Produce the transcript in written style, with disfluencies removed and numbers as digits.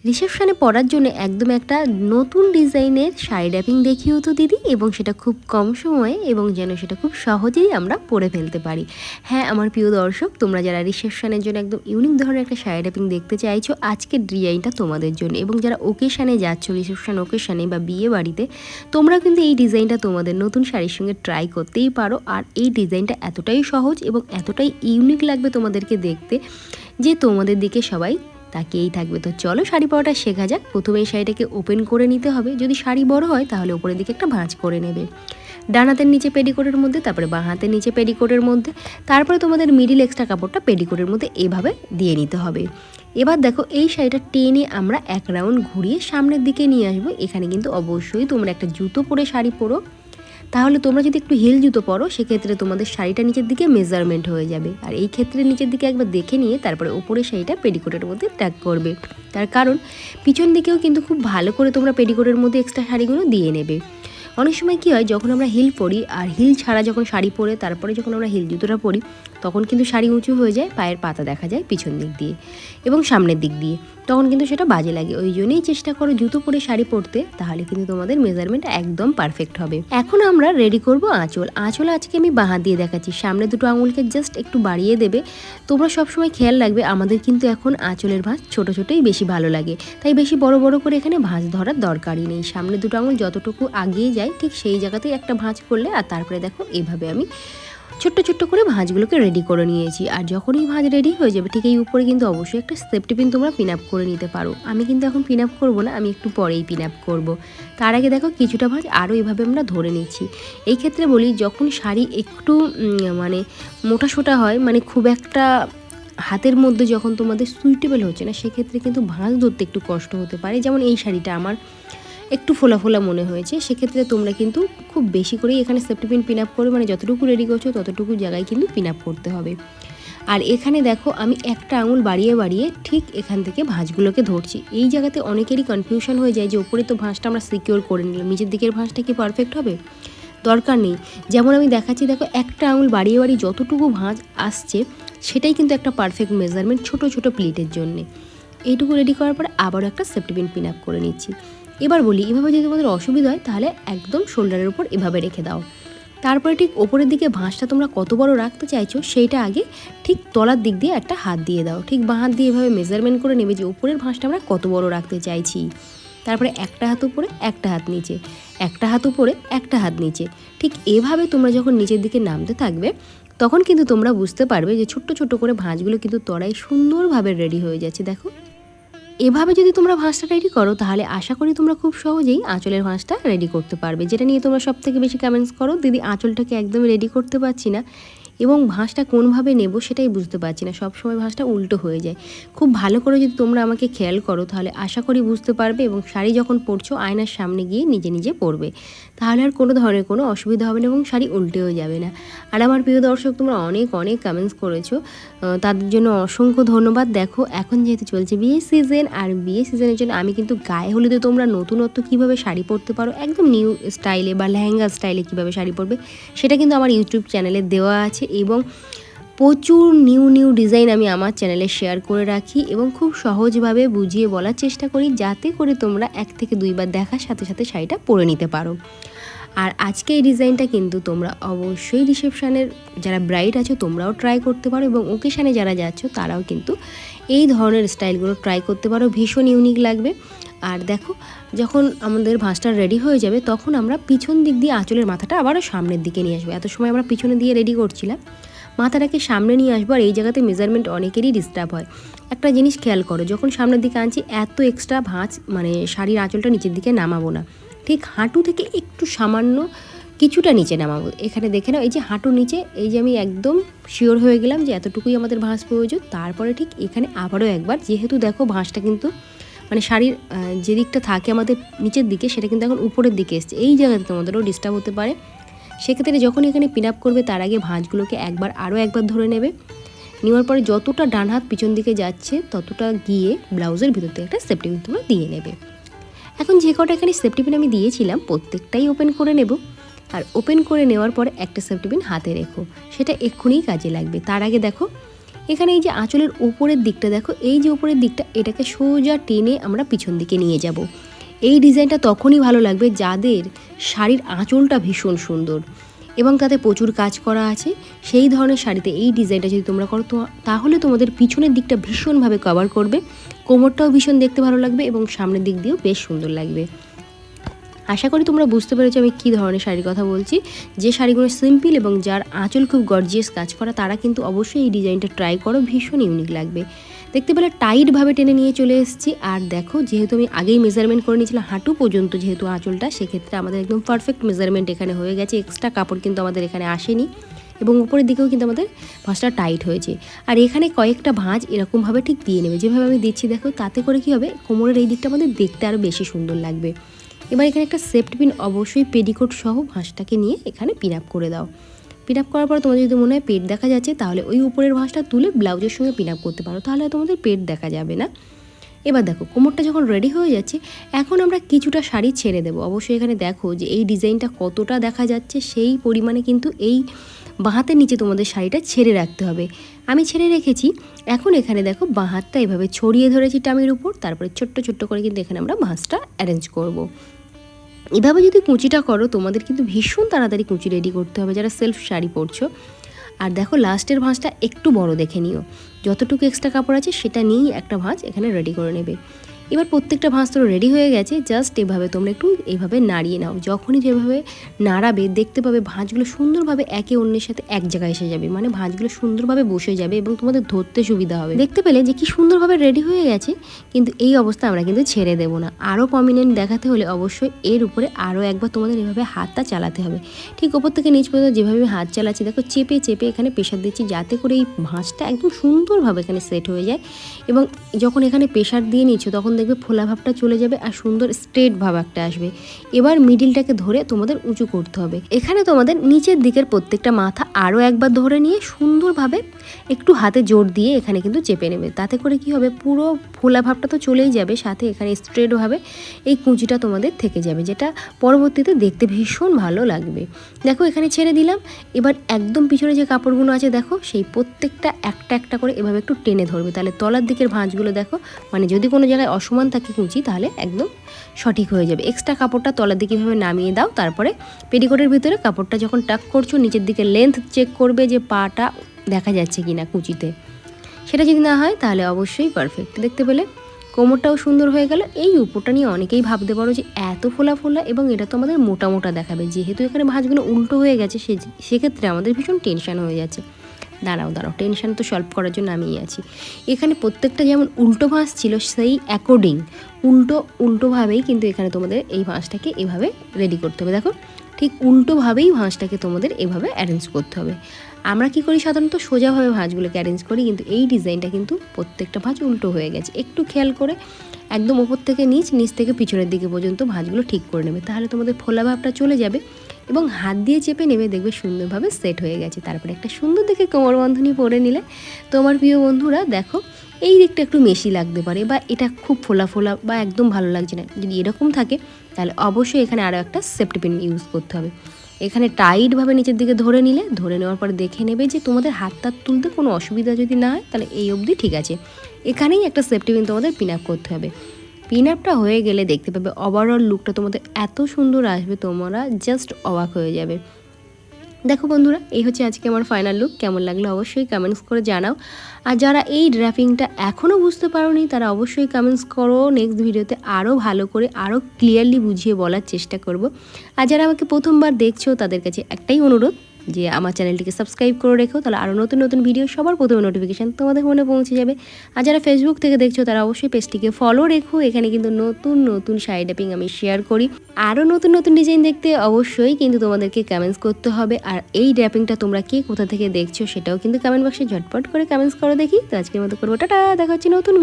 রিসেপশনে পরার জন্য একদম একটা নতুন ডিজাইনের শাড়ি র্যাপিং দেখিও তো দিদি, এবং সেটা খুব কম সময়ে এবং যেন সেটা খুব সহজেই আমরা পরে ফেলতে পারি। হ্যাঁ আমার প্রিয় দর্শক, তোমরা যারা রিসেপশনের জন্য একদম ইউনিক ধরনের একটা শাড়ি র্যাপিং দেখতে চাইছো, আজকের ডিজাইনটা তোমাদের জন্য। এবং যারা ওকেশানে যাচ্ছ, রিসেপশন ওকেশানে বা বিয়ে বাড়িতে, তোমরা কিন্তু এই ডিজাইনটা তোমাদের নতুন শাড়ির সঙ্গে ট্রাই করতেই পারো। আর এই ডিজাইনটা এতটাই সহজ এবং এতটাই ইউনিক লাগবে তোমাদেরকে দেখতে যে তোমাদের দিকে সবাই তাকিয়েই থাকবে। তো চলো শাড়ি পরাটা শেখা যাক। প্রথমে এই শাড়িটাকে ওপেন করে নিতে হবে। যদি শাড়ি বড় হয় তাহলে উপরের দিকে একটা ভাঁজ করে নেবে, ডান হাতের নিচে পেডিকোটের মধ্যে, তারপরে বাঁ হাতের নিচে পেডিকোটের মধ্যে, তারপরে তোমাদের মিডিল এক্সট্রা কাপড়টা পেডিকোটের মধ্যে এভাবে দিয়ে নিতে হবে। এবার দেখো এই শাড়িটা টেনে আমরা এক রাউন্ড ঘুরিয়ে সামনের দিকে নিয়ে আসবো। এখানে কিন্তু অবশ্যই তোমরা একটা জুতো পরে শাড়ি পরো, তাহলে তোমরা যদি একটু হিল জুতো পরো সেক্ষেত্রে তোমাদের শাড়িটা নিচের দিকে মেজারমেন্ট হয়ে যাবে। আর এই ক্ষেত্রে নিচের দিকে একবার দেখে নিয়ে তারপরে উপরে শাড়িটা পেডিকোটের মধ্যে ট্যাগ করবে। তার কারণ পিছন দিকেও কিন্তু খুব ভালো করে তোমরা পেডিকোটের মধ্যে এক্সট্রা শাড়িগুলো দিয়ে নেবে। অনেক সময় কী হয়, যখন আমরা হিল পরি আর হিল ছাড়া যখন শাড়ি পরে তারপরে যখন আমরা হিল জুতোটা পরি, তখন কিন্তু শাড়ি উঁচু হয়ে যায়, পায়ের পাতা দেখা যায় পিছন দিক দিয়ে এবং সামনের দিক দিয়ে, তখন কিন্তু সেটা বাজে লাগে। ওই জন্যই চেষ্টা করো জুতো পরে শাড়ি পরতে, তাহলে কিন্তু তোমাদের মেজারমেন্ট একদম পারফেক্ট হবে। এখন আমরা রেডি করব আঁচল। আঁচল আজকে আমি বাঁ হাত দিয়ে দেখাচ্ছি। সামনে দুটো আঙুলকে জাস্ট একটু বাড়িয়ে দেবে। তোমরা সবসময় খেয়াল রাখবে, আমাদের কিন্তু এখন আঁচলের ভাঁজ ছোটো ছোটোই বেশি ভালো লাগে, তাই বেশি বড় বড় করে এখানে ভাঁজ ধরার দরকারই নেই। সামনে দুটো আঙুল যতটুকু আগিয়ে যায় ঠিক সেই জায়গাতেই একটা ভাঁজ করলে, আর তারপরে দেখো এইভাবে আমি ছোট্ট ছোট্ট করে ভাঁজগুলোকে রেডি করে নিয়েছি। আর যখনই ভাঁজ রেডি হয়ে যাবে ঠিক এই উপরে কিন্তু অবশ্যই একটা সেফটি পিন তোমরা পিন আপ করে নিতে পারো। আমি কিন্তু এখন পিন আপ করবো না, আমি একটু পরেই পিন আপ করবো। তার আগে দেখো কিছুটা ভাঁজ আরও এভাবে আমরা ধরে নিচ্ছি। এই ক্ষেত্রে বলি, যখন শাড়ি একটু মানে মোটা সোটা হয়, মানে খুব একটা হাতের মধ্যে যখন তোমাদের সুইটেবল হচ্ছে না, সেক্ষেত্রে কিন্তু ভাঁজ ধরতে একটু কষ্ট হতে পারে। যেমন এই শাড়িটা আমার একটু ফোলা ফোলা মনে হয়েছে, সেক্ষেত্রে তোমরা কিন্তু খুব বেশি করেই এখানে সেফটি পিন পিন আপ করে, মানে যতটুকু রেডি করছো ততটুকু জায়গায় কিন্তু পিন আপ করতে হবে। আর এখানে দেখো আমি একটা আঙুল বাড়িয়ে বাড়িয়ে ঠিক এখান থেকে ভাঁজগুলোকে ধরছি। এই জায়গাতে অনেকেরই কনফিউশন হয়ে যায় যে ওপরে তো ভাঁজটা আমরা সিকিওর করে নিলাম, নিচের দিকের ভাঁজটা কি পারফেক্ট হবে? দরকার নেই। যেমন আমি দেখাচ্ছি, দেখো একটা আঙুল বাড়িয়ে বাড়িয়ে যতটুকু ভাঁজ আসছে সেটাই কিন্তু একটা পারফেক্ট মেজারমেন্ট ছোটো ছোটো প্লিটের জন্যে। এইটুকু রেডি করার পরে আবারও একটা সেফটি পিন পিন আপ করে নিচ্ছি। এবার বলি, এভাবে যদি তোমাদের অসুবিধা হয় তাহলে একদম শোল্ডারের উপর এভাবে রেখে দাও। তারপরে ঠিক ওপরের দিকে ভাঁজটা তোমরা কত বড় রাখতে চাইছো সেইটা আগে ঠিক তলার দিক দিয়ে একটা হাত দিয়ে দাও। ঠিক বাঁ হাত দিয়ে এভাবে মেজারমেন্ট করে নেবে যে ওপরের ভাঁজটা আমরা কত বড় রাখতে চাইছি। তারপরে একটা হাত উপরে একটা হাত নিচে, একটা হাত উপরে একটা হাত নিচে। ঠিক এভাবে তোমরা যখন নিচের দিকে নামতে থাকবে তখন কিন্তু তোমরা বুঝতে পারবে যে ছোট্ট ছোট্ট করে ভাঁজগুলো কিন্তু তলায় সুন্দরভাবে রেডি হয়ে যাচ্ছে। দেখো এভাবে যদি তোমরা ভাঁজটা রেডি করো তাহলে আশা করি তোমরা খুব সহজেই আঁচলের ভাঁজটা রেডি করতে পারবে। যেটা নিয়ে তোমরা সব থেকে বেশি কমেন্টস করো, দিদি আঁচলটাকে একদম রেডি করতে পারছি না এবং ভাঁজটা কোনভাবে নেব সেটাই বুঝতে পারছি না, সবসময় ভাঁজটা উল্টো হয়ে যায়। খুব ভালো করে যদি তোমরা আমাকে খেয়াল করো তাহলে আশা করি বুঝতে পারবে, এবং শাড়ি যখন পরছো আয়নার সামনে গিয়ে নিজে নিজে পরবে, তাহলে আর কোনো ধরনের কোনো অসুবিধা হবে না এবং শাড়ি উল্টেও যাবে না। আর আমার প্রিয় দর্শক, তোমরা অনেক অনেক কমেন্টস করেছো, তাদের জন্য অসংখ্য ধন্যবাদ। দেখো এখন যেহেতু চলছে বিয়ে সিজন, আর বিয়ে সিজনের জন্য আমি কিন্তু গায়ে হলুদে তোমরা নতুনত্ব কীভাবে শাড়ি পরতে পারো, একদম নিউ স্টাইলে বা লেহেঙ্গা স্টাইলে কীভাবে শাড়ি পরবে সেটা কিন্তু আমার ইউটিউব চ্যানেলে দেওয়া আছে, এবং প্রচুর নিউ নিউ ডিজাইন আমি আমার চ্যানেলে শেয়ার করে রাখি এবং খুব সহজভাবে বুঝিয়ে বলার চেষ্টা করি, যাতে করে তোমরা 1 থেকে 2 বার দেখার সাথে সাথে শাড়িটা পরে নিতে পারো। আর আজকে এই ডিজাইনটা কিন্তু তোমরা অবশ্যই রিসেপশানের যারা ব্রাইড আছো তোমরাও ট্রাই করতে পারো, এবং ওকেশানে যারা যাচ্ছ তারাও কিন্তু এই ধরনের স্টাইলগুলো ট্রাই করতে পারো, ভীষণ ইউনিক লাগবে। আর দেখো যখন আমাদের ভাঁজটা রেডি হয়ে যাবে তখন আমরা পিছন দিক দিয়ে আঁচলের মাথাটা আবারও সামনের দিকে নিয়ে আসবো। এত সময় আমরা পিছনে দিয়ে রেডি করছিলাম, মাথাটাকে সামনে নিয়ে আসবো। আর এই জায়গাতে মেজারমেন্ট অনেকেরই ডিস্টার্ব হয়। একটা জিনিস খেয়াল করো, যখন সামনের দিকে আনছি এত এক্সট্রা ভাঁজ মানে শাড়ির আঁচলটা নিচের দিকে নামাবো না, ঠিক হাঁটু থেকে একটু সামান্য কিছুটা নিচে নামাবো। এখানে দেখে নাও, এই যে হাঁটু নিচে, এই যে আমি একদম শিওর হয়ে গেলাম যে এতটুকুই আমাদের ভাঁজ প্রয়োজন। তারপরে ঠিক এখানে আবারও একবার, যেহেতু দেখো ভাঁজটা কিন্তু মানে শাড়ির যে দিকটা থাকে আমাদের নিচের দিকে সেটা কিন্তু এখন উপরের দিকে এসছে, এই জায়গাতে তোমাদেরও ডিস্টার্ব হতে পারে। সেক্ষেত্রে যখন এখানে পিন আপ করবে তার আগে ভাঁজগুলোকে আরও একবার ধরে নেবে। নেওয়ার পরে যতটা ডান হাত পিছন দিকে যাচ্ছে ততটা গিয়ে ব্লাউজের ভিতর থেকে একটা সেফটি পিন তোমরা দিয়ে নেবে। এখন যে কটা এখানে সেফটি পিন আমি দিয়েছিলাম প্রত্যেকটাই ওপেন করে নেব। আর ওপেন করে নেওয়ার পরে একটা সেফটি পিন হাতে রেখো, সেটা এক্ষুনি কাজে লাগবে। তার আগে দেখো এখানে এই যে আঁচলের উপরের দিকটা দেখো, এই যে উপরের দিকটা এটাকে সোজা টেনে আমরা পিছন দিকে নিয়ে যাব। এই ডিজাইনটা তখনই ভালো লাগবে যাদের শাড়ির আঁচলটা ভীষণ সুন্দর এবং তাতে প্রচুর কাজ করা আছে। সেই ধরনের শাড়িতে এই ডিজাইনটা যদি তোমরা করো তাহলে তোমাদের পিছনের দিকটা ভীষণভাবে কভার করবে, কোমরটাও ভীষণ দেখতে ভালো লাগবে এবং সামনের দিক দিয়েও বেশ সুন্দর লাগবে। আশা করি তোমরা বুঝতে পেরেছো আমি কী ধরনের শাড়ির কথা বলছি। যে শাড়িগুলো সিম্পল এবং যার আঁচল খুব গর্জিয়াস কাজ করা তারা কিন্তু অবশ্যই এই ডিজাইনটা ট্রাই করো, ভীষণ ইউনিক লাগবে। দেখতে পেলে টাইটভাবে টেনে নিয়ে চলে এসেছি। আর দেখো যেহেতু আমি আগেই মেজারমেন্ট করে নিয়েছিলাম হাঁটু পর্যন্ত যেহেতু আঁচলটা, সেক্ষেত্রে আমাদের একদম পারফেক্ট মেজারমেন্ট এখানে হয়ে গেছে। এক্সট্রা কাপড় কিন্তু আমাদের এখানে আসেনি এবং উপরের দিকেও কিন্তু আমাদের ভাঁজটা টাইট হয়েছে। আর এখানে কয়েকটা ভাঁজ এরকমভাবে ঠিক দিয়ে নেবে, যেভাবে আমি দিচ্ছি দেখো, তাতে করে কী হবে কোমরের এই দিকটা আমাদের দেখতে আরও বেশি সুন্দর লাগবে। এবার এখানে একটা সেফটি পিন অবশ্যই পেডিকোট সহ ভাঁজটাকে নিয়ে এখানে পিন আপ করে দাও। পিন আপ করার পর তোমাদের যদি মনে হয় পেট দেখা যাচ্ছে তাহলে ওই উপরের ভাঁজটা তুলে ব্লাউজের সঙ্গে পিন আপ করতে পারো, তাহলে তোমাদের পেট দেখা যাবে না। এবার দেখো কোমরটা যখন রেডি হয়ে যাচ্ছে, এখন আমরা কিছুটা শাড়ি ছেড়ে দেবো। অবশ্যই এখানে দেখো যে এই ডিজাইনটা কতটা দেখা যাচ্ছে, সেই পরিমাণে কিন্তু এই বাঁ হাতের নিচে তোমাদের শাড়িটা ছেড়ে রাখতে হবে। আমি ছেড়ে রেখেছি। এখন এখানে দেখো বাঁ হাতটা এভাবে ছড়িয়ে ধরেছি টামির উপর, তারপরে ছোট্ট ছোট্ট করে কিন্তু এখানে আমরা ভাঁজটা অ্যারেঞ্জ করব। এভাবে যদি কুচিটা করো তোমাদের কিন্তু ভীষণ তাড়াতাড়ি কুচি রেডি করতে হবে যারা সেলফ শাড়ি পরছো। আর দেখো লাস্টের ভাঁজটা একটু বড় দেখে নিও, যতটুকু এক্সট্রা কাপড় আছে সেটা নিয়েই একটা ভাঁজ এখানে রেডি করে নেবে। এবার প্রত্যেকটা ভাঁজ তো রেডি হয়ে গেছে, জাস্ট এভাবে তোমরা একটু এইভাবে নাড়িয়ে নাও। যখনই যেভাবে নাড়াবে দেখতে পাবে ভাঁজগুলো সুন্দরভাবে একে অন্যের সাথে এক জায়গায় এসে যাবে, মানে ভাঁজগুলো সুন্দরভাবে বসে যাবে এবং তোমাদের ধরতে সুবিধা হবে। দেখতে পেলে যে কি সুন্দরভাবে রেডি হয়ে গেছে। কিন্তু এই অবস্থা আমরা কিন্তু ছেড়ে দেবো না, আরও প্রমিনেন্ট দেখাতে হলে অবশ্যই এর উপরে আরও একবার তোমাদের এভাবে হাতটা চালাতে হবে। ঠিক ওপর থেকে নিচ পর্যন্ত যেভাবে হাত চালাচ্ছি দেখো, চেপে চেপে এখানে প্রেশার দিচ্ছি যাতে করে এই ভাঁজটা একদম সুন্দরভাবে এখানে সেট হয়ে যায়। এবং যখন এখানে প্রেশার দিয়ে নিচ্ছ তখন দেখবে ফোলা ভাবটা চলে যাবে আর সুন্দর স্ট্রেট ভাব একটা আসবে। এবার মিডিলটাকে ধরে তোমাদের উঁচু করতে হবে। এখানে তোমাদের নিচের দিকের প্রত্যেকটা মাথা আরও একবার ধরে নিয়ে সুন্দরভাবে একটু হাতে জোর দিয়ে এখানে কিন্তু চেপে নেবে। তাতে করে কি হবে, পুরো ফোলা ভাবটা তো চলেই যাবে, সাথে এখানে স্ট্রেটভাবে এই কুঁচিটা তোমাদের থেকে যাবে, যেটা পরবর্তীতে দেখতে ভীষণ ভালো লাগবে। দেখো এখানে ছেড়ে দিলাম। এবার একদম পিছনে যে কাপড়গুলো আছে দেখো, সেই প্রত্যেকটা একটা একটা করে এভাবে একটু টেনে ধরবে, তাহলে তলার দিকের ভাঁজগুলো দেখো, মানে যদি কোনো জায়গায় অসমান থাকে কুঁচি তাহলে একদম সঠিক হয়ে যাবে। এক্সট্রা কাপড়টা তলার দিকে এভাবে নামিয়ে দাও। তারপরে পেটিকোটের ভিতরে কাপড়টা যখন টাক করছো নিচের দিকে লেন্থ চেক করবে যে পাটা দেখা যাচ্ছে কিনা কুঁচিতে, সেটা যদি না হয় তাহলে অবশ্যই পারফেক্ট। দেখতে পেলে কোমরটাও সুন্দর হয়ে গেল। এই উপরটা নিয়ে অনেকেই ভাবতে পারো যে এত ফোলা ফোলা এবং এটা তো আমাদের মোটা মোটা দেখাবে, যেহেতু এখানে ভাঁজগুলো উল্টো হয়ে গেছে সেক্ষেত্রে আমাদের ভীষণ টেনশন হয়ে যাচ্ছে। দাঁড়াও টেনশন তো সলভ করার জন্য আমিই আছি। এখানে প্রত্যেকটা যেমন উল্টো ভাঁজ ছিল সেই অ্যাকর্ডিং উল্টোভাবেই কিন্তু এখানে তোমাদের এই ভাঁজটাকে এভাবে রেডি করতে হবে। দেখো ঠিক উল্টোভাবেই ভাঁজটাকে তোমাদের এভাবে অ্যারেঞ্জ করতে হবে। আমরা কি করি সাধারণত সোজাভাবে ভাঁজগুলোকে অ্যারেঞ্জ করি, কিন্তু এই ডিজাইনটা কিন্তু প্রত্যেকটা ভাঁজ উল্টো হয়ে গেছে। একটু খেয়াল করে একদম ওপর থেকে নিচ থেকে পিছনের দিকে পর্যন্ত ভাঁজগুলো ঠিক করে নেবে, তাহলে তোমাদের ফোলা ভাবটা চলে যাবে এবং হাত দিয়ে চেপে নেবে, দেখবে সুন্দরভাবে সেট হয়ে গেছে। তারপরে একটা সুন্দর দেখে কোমর বন্ধনী পরে নিলে। তোমার প্রিয় বন্ধুরা দেখো এই দিকটা একটু মেশি লাগতে পারে বা এটা খুব ফোলা ফোলা বা একদম ভালো লাগছে না, যদি এরকম থাকে তাহলে অবশ্যই এখানে আরও একটা সেফটি পিন ইউজ করতে হবে। এখানে টাইটভাবে নিচের দিকে ধরে নেওয়ার পর দেখে নেবে যে তোমাদের হাতটা তুলতে কোনো অসুবিধা যদি না হয় তাহলে এই অবধি ঠিক আছে। এখানেই একটা সেফটি পিন তোমাদের পিন আপ করতে হবে। পিন আপটা হয়ে গেলে দেখতে পাবে ওভারঅল লুকটা তোমাদের এত সুন্দর আসবে, তোমরা জাস্ট অবাক হয়ে যাবে। দেখো বন্ধুরা, এই হচ্ছে আজকে আমার ফাইনাল লুক। কেমন লাগলো অবশ্যই কমেন্টস করে জানাও। আর যারা এই ড্র্যাপিংটা এখনও বুঝতে পারোনি তারা অবশ্যই কমেন্টস করো, নেক্সট ভিডিওতে আরও ভালো করে আরও ক্লিয়ারলি বুঝিয়ে বলার চেষ্টা করব। আর যারা আমাকে প্রথমবার দেখছো তাদের কাছে একটাই অনুরোধ যে আমার চ্যানেলটিকে সাবস্ক্রাইব করে রেখো, তাহলে আরও নতুন নতুন ভিডিও সবার প্রথমে নোটিফিকেশান তোমাদের ফোনে পৌঁছে যাবে। আর যারা ফেসবুক থেকে দেখছো তারা অবশ্যই পেজটিকে ফলো রেখো, এখানে কিন্তু নতুন নতুন শাড়ি ড্র্যাপিং আমি শেয়ার করি। আরও নতুন নতুন ডিজাইন দেখতে অবশ্যই কিন্তু তোমাদেরকে কমেন্টস করতে হবে। আর এই ড্র্যাপিংটা তোমরা কে কোথা থেকে দেখছো সেটাও কিন্তু কমেন্ট বক্সে ঝটপট করে কমেন্টস করো দেখি। তো আজকের মতো করবো টাটা, দেখা হচ্ছে নতুন